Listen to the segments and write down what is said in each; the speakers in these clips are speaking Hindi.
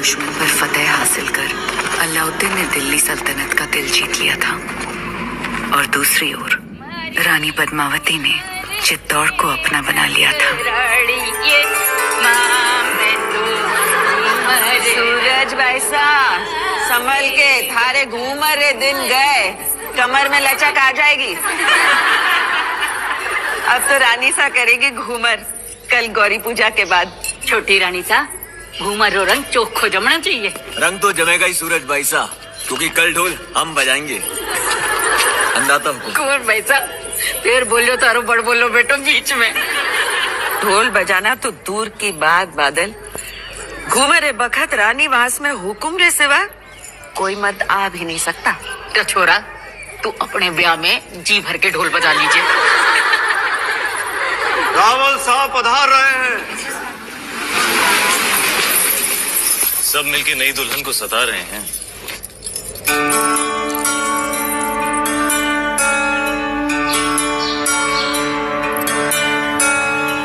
दुश्मन पर फतेह हासिल कर अलाउद्दीन ने दिल्ली सल्तनत का दिल जीत लिया था और दूसरी ओर रानी पद्मावती ने चित्तौड़ को अपना बना लिया था। सूरज भाईसा संभल के, थारे घूमर रे दिन गए, कमर में लचक आ जाएगी। अब तो रानी सा करेगी घूमर, कल गौरी पूजा के बाद। छोटी रानी सा घूमर रो रंग चोखो जमना चाहिए। रंग तो जमेगा ही सूरज भाई सा, क्योंकि कल ढोल हम बजाएंगे। अंदाता हूँ कुंवर भाई सा फिर बोलो तारो बड़ बोलो बेटो बीच में। ढोल बजाना तो दूर की बात बादल, घूमर बखत रानी वास में हुकुम रे सिवा कोई मत आ भी नहीं सकता। तो छोरा तू अपने ब्याह में जी भर के ढोल बजा लीजिए। रावल साहब पधार रहे हैं। सब मिलके नई दुल्हन को सता रहे हैं।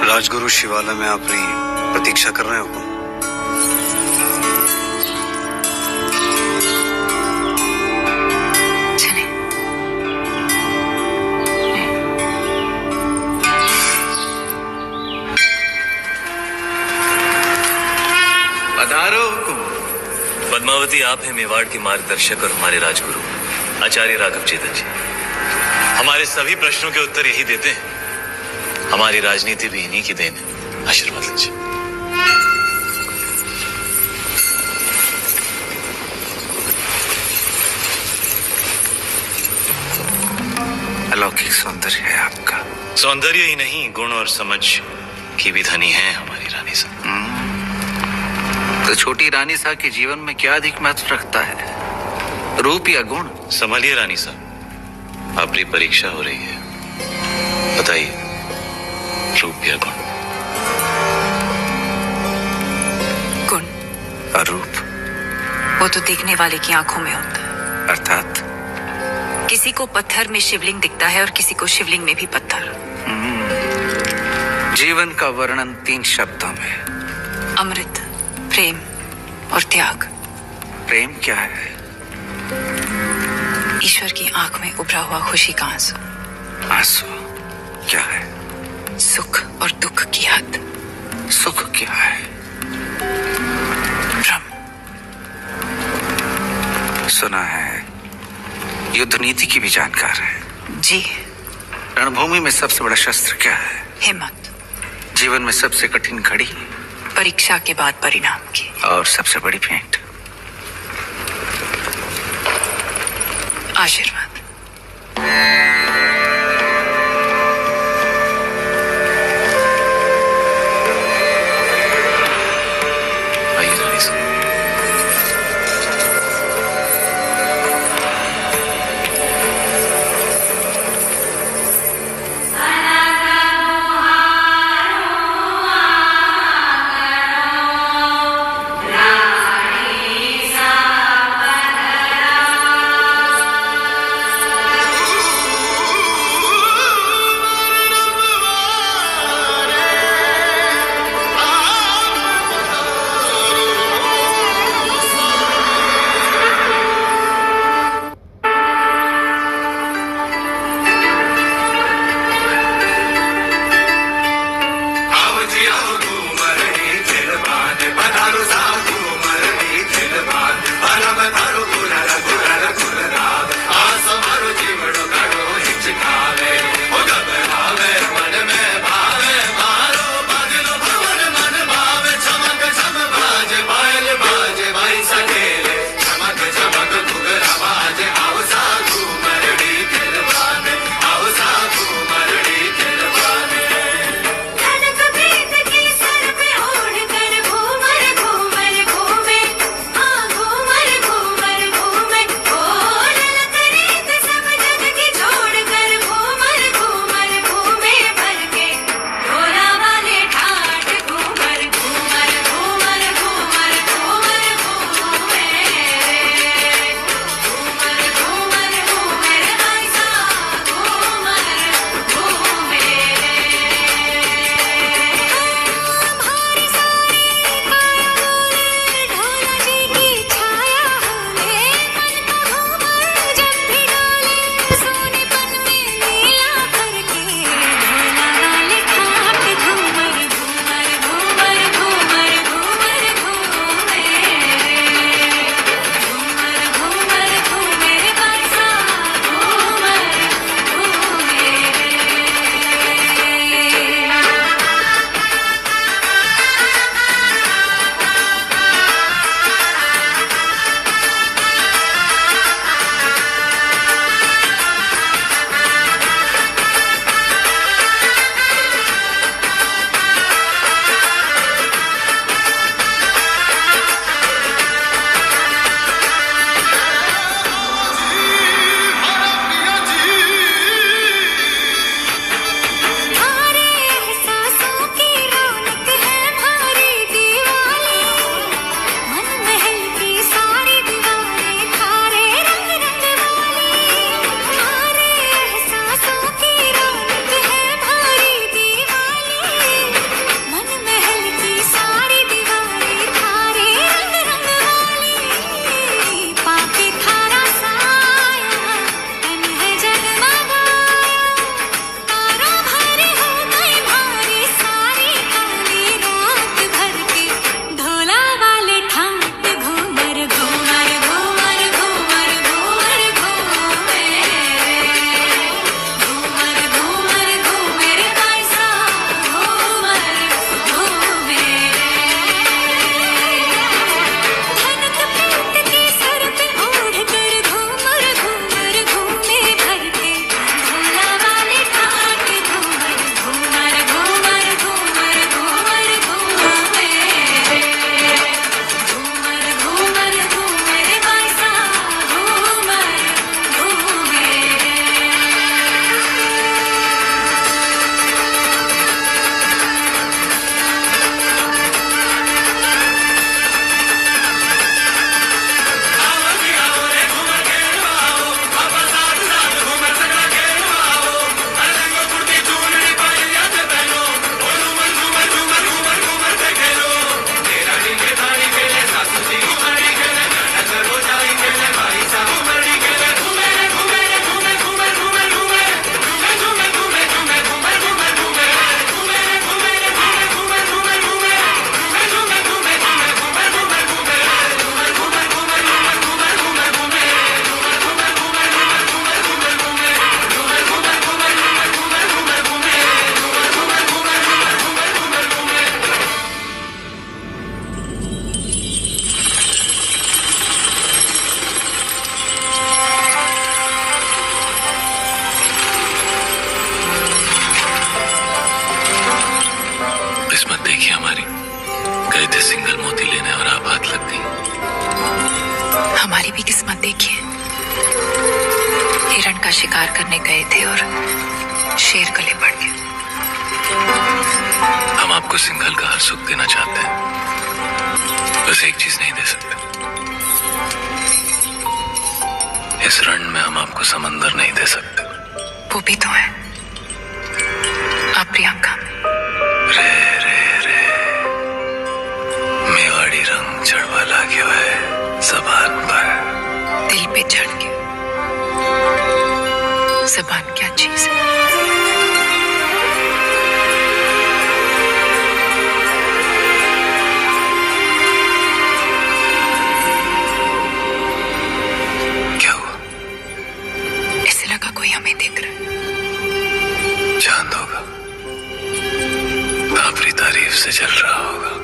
राजगुरु शिवालय में अपनी प्रतीक्षा कर रहे हो। पद्मावती, आप हैं मेवाड़ के मार्गदर्शक और हमारे राजगुरु आचार्य राघव चेतन जी। हमारे सभी प्रश्नों के उत्तर यही देते हैं। हमारी राजनीति भी इन्हीं की देन है। आशीर्वाद लीजिए। अलौकिक सौंदर्य है आपका। सौंदर्य ही नहीं, गुण और समझ की भी धनी है हमारी रानी साहब। तो छोटी रानी साहब के जीवन में क्या अधिक महत्व रखता है, रूप या गुण? संभलिए रानी साहब, आपकी परीक्षा हो रही है। बताइए, रूप या गुण? गुण और रूप वो तो देखने वाले की आंखों में होता है। अर्थात किसी को पत्थर में शिवलिंग दिखता है और किसी को शिवलिंग में भी पत्थर। जीवन का वर्णन 3 शब्दों में: अमृत, प्रेम और त्याग। प्रेम क्या है? ईश्वर की आंख में उभरा हुआ खुशी का आंसू। आंसू क्या है? सुख और दुख की हद। सुख क्या है? भ्रम। सुना है युद्ध नीति की भी जानकार है। जी। रणभूमि में सबसे बड़ा शस्त्र क्या है? हिम्मत। जीवन में सबसे कठिन घड़ी? परीक्षा के बाद परिणाम की। और सबसे बड़ी भेंट? आशीर्वाद। आइए रानी साहब। मुझे सिंगल मोती लेने और आप हाथ लग गई। हमारी भी किस्मत देखिए, हिरण का शिकार करने गए थे और शेर गले पड़ गया। हम आपको सिंघल का हर सुख देना चाहते हैं, बस एक चीज नहीं दे सकते। इस रण में हम आपको समंदर नहीं दे सकते। वो भी तो है आप प्रियंका। रे रे रे मेवाड़ी रंग चढ़वा लागे है जबान पर, दिल पे चढ़ के। जबान क्या चीज है? क्या हुआ? ऐसे लगा कोई हमें देख रहा है। चांद होगा, आपकी तारीफ से चल रहा होगा।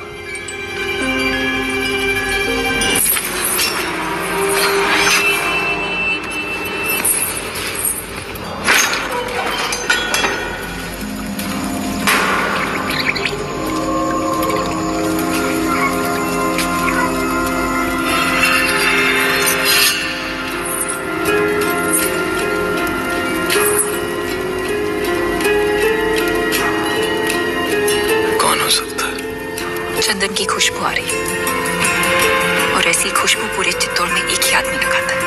चंदन की खुशबू आ रही है और ऐसी खुशबू पूरे चित्तौड़ में एक ही आदमी लगाता है।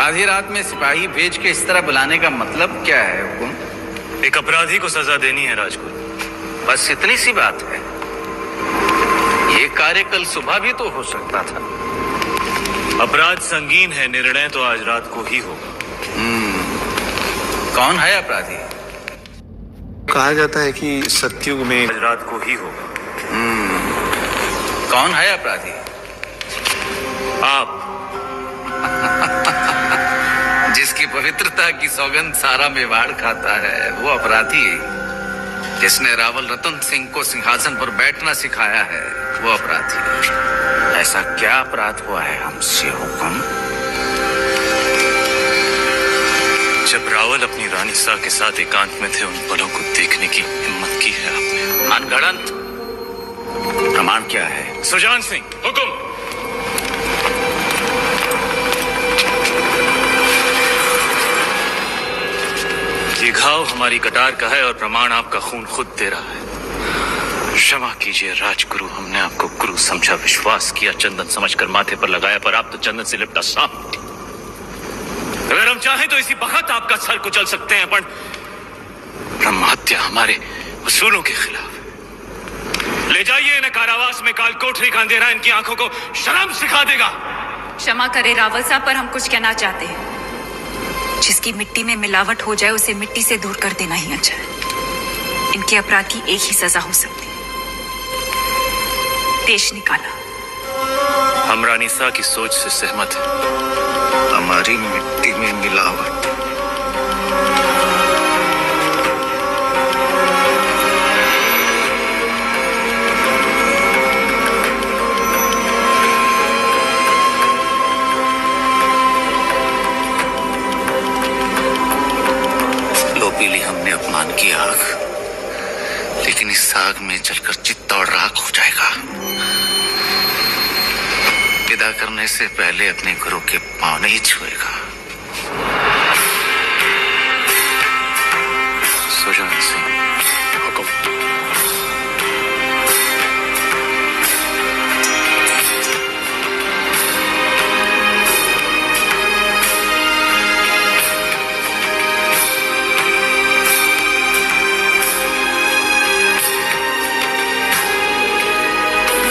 आधी रात में सिपाही भेज के इस तरह बुलाने का मतलब क्या है हुकुम? एक अपराधी को सजा देनी है राजगुरु। बस इतनी सी बात है। ये कार्य कल सुबह भी तो हो सकता था। अपराध संगीन है, निर्णय तो आज रात को ही होगा। कौन है अपराधी? कहा जाता है कि सतयुग में आज रात को ही होगा। कौन है अपराधी? आप। जिसकी पवित्रता की सौगंध सारा मेवाड़ खाता है वो अपराधी। जिसने रावल रतन सिंह को सिंहासन पर बैठना सिखाया है वो अपराधी। ऐसा क्या अपराध हुआ है हमसे हुकुम? जब रावल अपनी रानी सा के साथ एकांत में थे, उन पलों को देखने की हिम्मत की है आपने। अनगढ़ंत प्रमाण क्या है? सुजान सिंह, हुकुम। ये घाव हमारी कटार का है और प्रमाण आपका खून खुद दे रहा है। क्षमा कीजिए राजगुरु, हमने आपको गुरु समझा, विश्वास किया, चंदन समझकर माथे पर लगाया, पर आप तो चंदन से लिपटा सांप। अगर हम चाहें तो इसी वक्त आपका सर कुचल सकते हैं, पर ब्रह्म हत्या हमारे उसूलों के खिलाफ। ले जाइए इन्हें कारावास में, काल कोठरी का अंधेरा इनकी आंखों को शर्म सिखा देगा। क्षमा करे रावल साहब, पर हम कुछ कहना चाहते हैं। जिसकी मिट्टी में मिलावट हो जाए उसे मिट्टी से दूर कर देना ही अच्छा है। इनके अपराध की एक ही सजा हो सकती है, देश निकाला। हम रानी सा की सोच से सहमत हैं। हमारी मिट्टी में मिलावट। पीली हमने अपमान की आग, लेकिन इस आग में जलकर चित्तौड़ राख हो जाएगा। विदा करने से पहले अपने गुरु के पांव नहीं छुएगा। सुजान सिंह, हुकुम।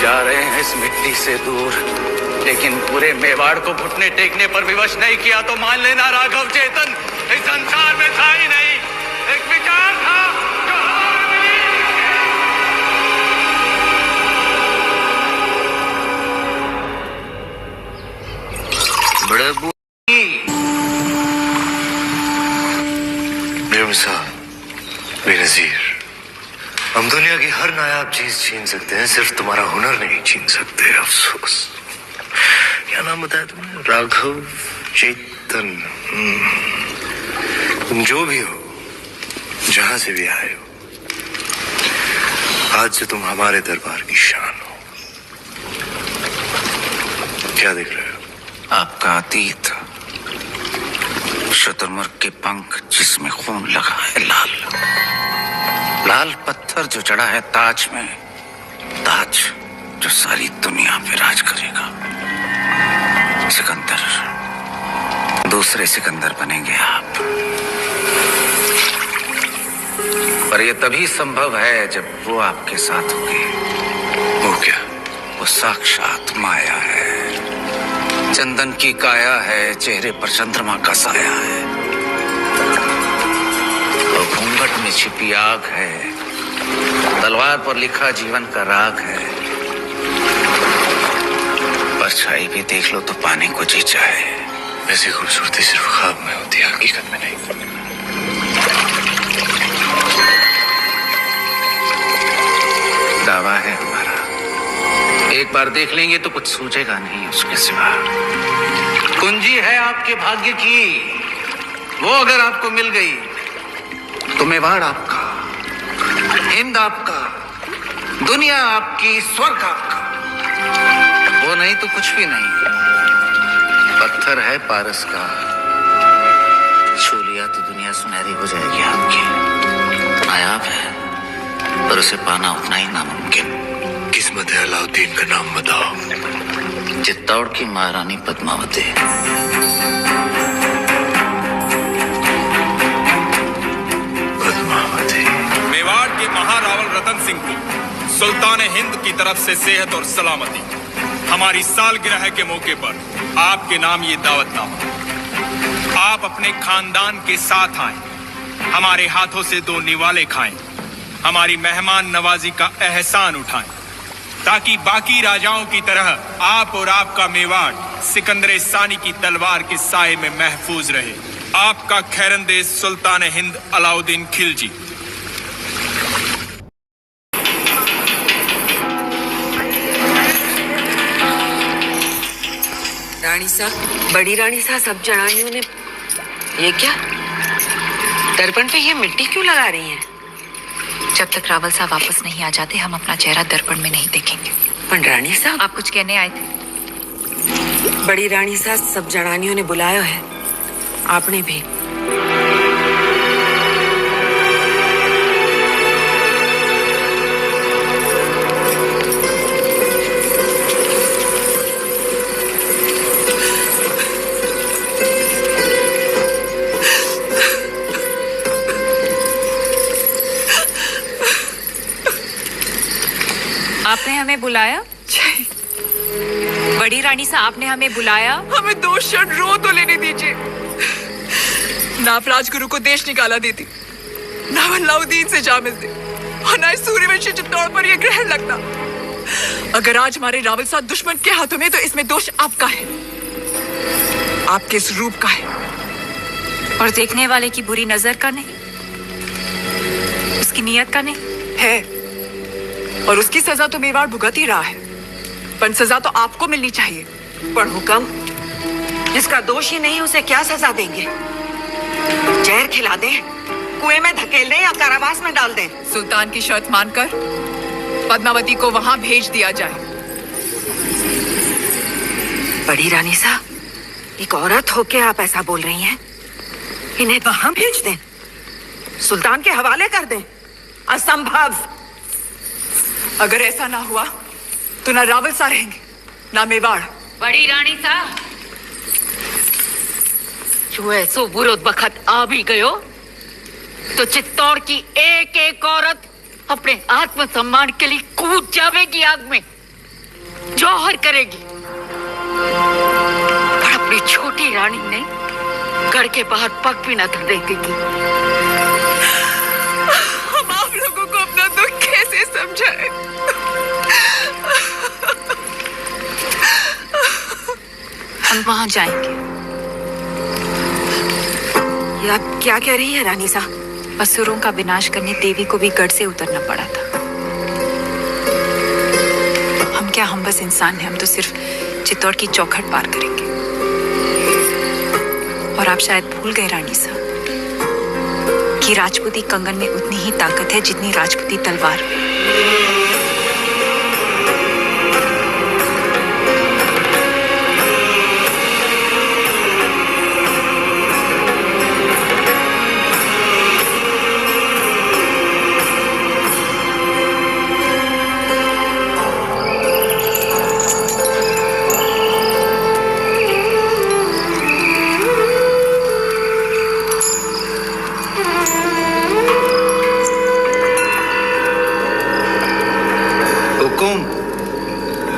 जा रहे हैं इस मिट्टी से दूर, लेकिन पूरे मेवाड़ को घुटने टेकने पर विवश नहीं किया तो मान लेना राघव चेतन इस संसार में था ही नहीं। एक विचार था जो बड़े बेनजीर, हम दुनिया की हर नायाब चीज छीन सकते हैं, सिर्फ तुम्हारा हुनर नहीं छीन सकते। अफसोस। क्या नाम बताया तुमने? राघव चेतन। तुम जो भी हो, जहां से भी आए हो, आज से तुम हमारे दरबार की शान हो। क्या देख रहे हो? आपका अतीत, शुतुरमुर्ग के पंख जिसमें खून लगा है लाल, लाल पत्थर जो चढ़ा है ताज में, ताज जो सारी दुनिया पे राज करेगा। सिकंदर, दूसरे सिकंदर बनेंगे आप। पर यह तभी संभव है जब वो आपके साथ होंगे। वो क्या? वो साक्षात माया है, चंदन की काया है, चेहरे पर चंद्रमा का साया है, और घूंघट में छिपी आग है, तलवार पर लिखा जीवन का राग है। परछाई भी देख लो तो पाने को जी चाहे। ऐसी खूबसूरती सिर्फ ख्वाब में होती है, हकीकत में नहीं। दावा है हमारा, एक बार देख लेंगे तो कुछ सूझेगा नहीं उसके सिवा। कुंजी है आपके भाग्य की, वो अगर आपको मिल गई तो मेवाड़ आपका, हिंद आपका, दुनिया आपकी, स्वर्ग आपका। वो नहीं तो कुछ भी नहीं। पत्थर है पारस का, छू लिया तो दुनिया सुनहरी हो जाएगी आपकी। नायाब है पर उसे पाना उतना ही नामुमकिन। किस्मत है अलाउद्दीन का नाम बताओ। चित्तौड़ की महारानी पद्मावती। पद्मावती। मेवाड़ के महारावल रतन सिंह को सुल्तान हिंद की तरफ से सेहत और सलामती। हमारी सालगिरह के मौके पर आपके नाम ये दावतनामा। आप अपने खानदान के साथ आए, हमारे हाथों से 2 निवाले खाएं, हमारी मेहमान नवाजी का एहसान उठाएं, ताकि बाकी राजाओं की तरह आप और आपका मेवाड़ सिकंदर सानी की तलवार के साए में महफूज रहे। आपका खैरंदेज सुल्तान हिंद अलाउद्दीन खिलजी। रानी साहब, बड़ी रानी साहब, सब जनानियों ने ये क्या दर्पण पे ये मिट्टी क्यों लगा रही हैं? जब तक रावल साहब वापस नहीं आ जाते हम अपना चेहरा दर्पण में नहीं देखेंगे। पर रानी साहब, आप कुछ कहने आए थे? बड़ी रानी साहब, सब जनानियों ने बुलाया है, आपने भी। आपने हमें बुलाया? बड़ी रानी साहब, आपने हमें बुलाया? हमें 2 क्षण रो तो लेने दीजिए। ना आप राजगुरु को देश निकाला देती, ना अलाउद्दीन से जा मिलते, और ना इस सूर्यवंशी चित्तौड़ पर यह ग्रहण लगता। अगर आज हमारे रावल साहब दुश्मन के हाथों में, तो इसमें दोष आपका है, आपके इस रूप का है। और देखने वाले की बुरी नजर का नहीं, उसकी नीयत का नहीं है। और उसकी सजा तो मेवाड़ भुगत ही रहा है, पर सजा तो आपको मिलनी चाहिए। पर हुक्म, जिसका दोष ही नहीं उसे क्या सजा देंगे? जहर खिला दें, कुएं में धकेल दें, या कारावास में डाल दें? सुल्तान की शर्त मानकर पद्मावती को वहां भेज दिया जाए। बड़ी रानी साहब, एक औरत होके आप ऐसा बोल रही हैं? इन्हें वहां भेज दें, सुल्तान के हवाले कर दें? असंभव। अगर ऐसा ना हुआ तो ना रावल साहब रहेंगे, ना मेवाड़। बड़ी रानी साहब, जो ऐसो बुरो बखत आ भी गयो तो चित्तौड़ की एक एक औरत अपने आत्मसम्मान के लिए कूद जावेगी आग में, जौहर करेगी। पर अपनी छोटी रानी ने घर के बाहर पग भी न धरेगी। हम आप लोगों को अपना दुख कैसे समझाएं? हम वहां जाएंगे। ये आप क्या कह रही है रानी साहब? असुरों का विनाश करने देवी को भी गढ़ से उतरना पड़ा था। हम क्या, हम बस इंसान हैं। हम तो सिर्फ चित्तौड़ की चौखट पार करेंगे। और आप शायद भूल गए रानी साहब कि राजपूती कंगन में उतनी ही ताकत है जितनी राजपूती तलवार में।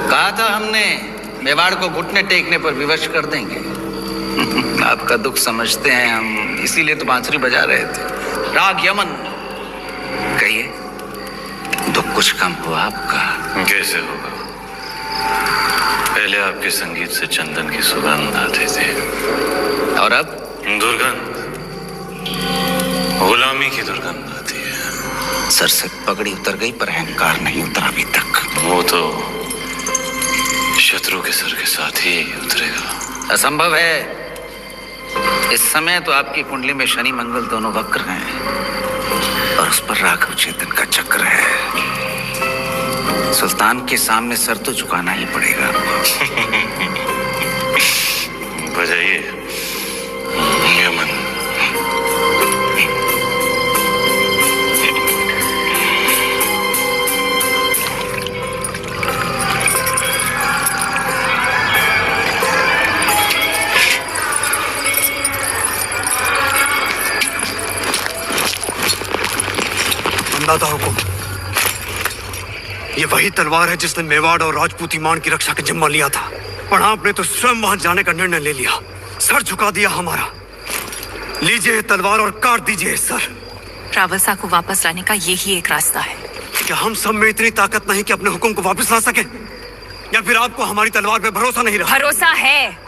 कहा था हमने मेवाड़ को घुटने टेकने पर विवश कर देंगे। आपका दुख समझते हैं हम, इसीलिए तो बांसुरी बजा रहे थे। राग यमन, कहिए दुख कुछ कम हुआ आपका? कैसे होगा? पहले आपके संगीत से चंदन की सुगंध आती थी, और अब दुर्गंध, गुलामी की दुर्गंध आती है। सर से पगड़ी उतर गई पर अहंकार नहीं उतरा अभी तक। वो तो शत्रु के सर के साथ ही उतरेगा। असंभव है। इस समय तो आपकी कुंडली में शनि मंगल दोनों वक्र हैं और उस पर राघव चेतन का चक्र है। सुल्तान के सामने सर तो झुकाना ही पड़ेगा आपको। बजाइए यमन। अंदाजा हुकुम, ये वही तलवार है जिसने मेवाड़ और राजपूती मान की रक्षा का जिम्मा लिया था, पर आपने तो स्वयं वहां जाने का निर्णय ले लिया, सर झुका दिया हमारा। लीजिए तलवार और काट दीजिए सर। रावसा को वापस लाने का यही एक रास्ता है। क्या हम सब में इतनी ताकत नहीं कि अपने हुक्म को वापस ला सके, या फिर आपको हमारी तलवार पे भरोसा नहीं रहा? भरोसा है,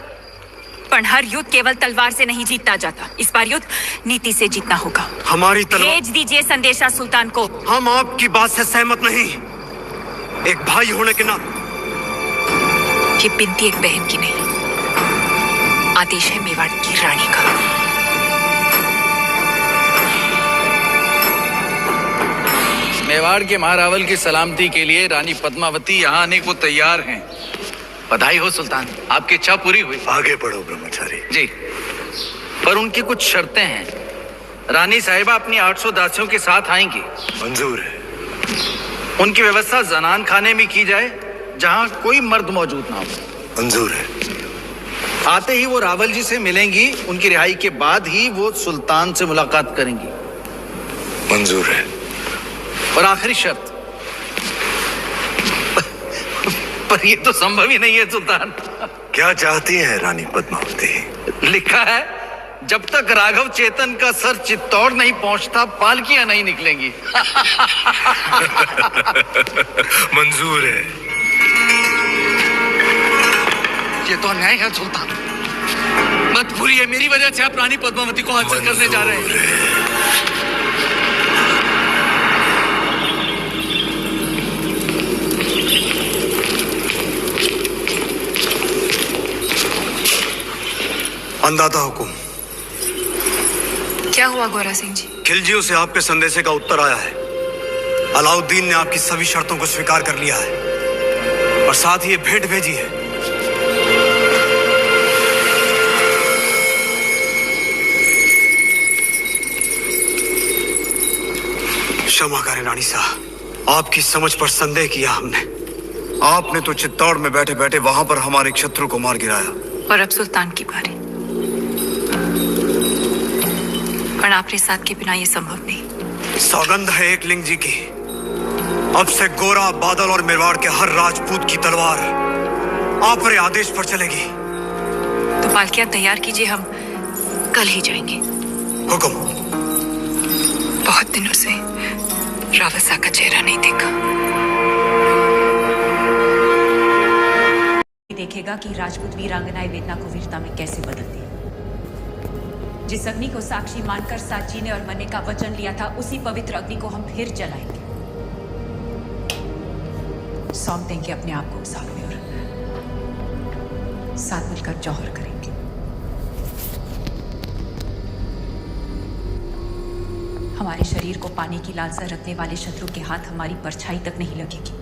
पर हर युद्ध केवल तलवार से नहीं जीता जाता। इस बार युद्ध नीति से जीतना होगा। हमारी तलवार। भेज दीजिए संदेशा सुल्तान को। हम आपकी बात से सहमत नहीं। एक भाई होने के नाते। ये बिनती एक बहन की नहीं, आदेश है मेवाड़ की रानी का। मेवाड़ के महारावल की सलामती के लिए रानी पद्मावती यहाँ आने को तैयार हैं। बधाई हो सुल्तान, आपकी इच्छा पूरी हुई। आगे बढ़ो ब्रह्मचारी जी, पर उनकी कुछ शर्तें हैं। रानी साहिबा अपनी 800 दासियों के साथ आएंगी। मंजूर है। उनकी व्यवस्था जनान खाने में की जाए जहां कोई मर्द मौजूद ना हो। मंजूर है। आते ही वो रावल जी से मिलेंगी। उनकी रिहाई के बाद ही वो सुल्तान से मुलाकात करेंगी। मंजूर है। और आखिरी शर्त, पर ये तो संभव ही नहीं है सुल्तान। क्या चाहती है रानी पद्मावती? लिखा है जब तक राघव चेतन का सर चित्तौड़ नहीं पहुंचता पालकियां नहीं निकलेंगी। मंजूर है। ये तो अन्याय है सुल्तान। मत भूलिए मेरी वजह से आप रानी पद्मावती को हासिल करने जा रहे हैं। अंदाता हुकुम। क्या हुआ गोरा सिंह जी? खिलजियों से आपके संदेशे का उत्तर आया है। अलाउद्दीन ने आपकी सभी शर्तों को स्वीकार कर लिया है और साथ ही ये भेंट भेजी है। क्षमा करें रानी साहब, आपकी समझ पर संदेह किया हमने। आपने तो चित्तौड़ में बैठे बैठे वहां पर हमारे शत्रु को मार गिराया। और अब सुल्तान की बारी। पर आपके साथ के बिना ये संभव नहीं। सौगंध है एक लिंग जी की, अब से गोरा, बादल और मेवाड़ के हर राजपूत की तलवार आप पर आदेश पर चलेगी। तो पालकियां तैयार कीजिए, हम कल ही जाएंगे। हुक्म। बहुत दिनों से रावसा का चेहरा नहीं देखा। देखेगा कि राजपूत वीरांगनाएं वेदना को वीरता में कैसे बदलती है। जिस अग्नि को साक्षी मानकर साची ने और मने का वचन लिया था, उसी पवित्र अग्नि को हम फिर जलाएंगे। सौंप देंगे अपने आप को उस आग में और साथ मिलकर जौहर करेंगे। हमारे शरीर को पाने की लालसा रखने वाले शत्रु के हाथ हमारी परछाई तक नहीं लगेगी।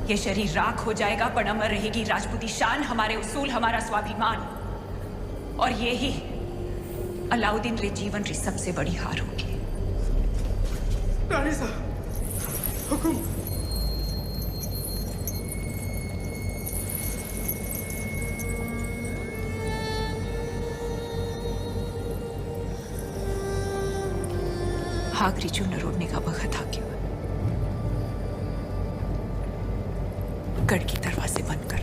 ये शरीर राख हो जाएगा पर अमर रहेगी राजपूती शान, हमारे उसूल, हमारा स्वाभिमान। और ये ही अलाउद्दीन रे जीवन री सबसे बड़ी हार होगी। रानी साहब, हुकुम। हागरी चूर्ण रोड़ने का वक्त आ गया। गढ़ के दरवाजे बंद कर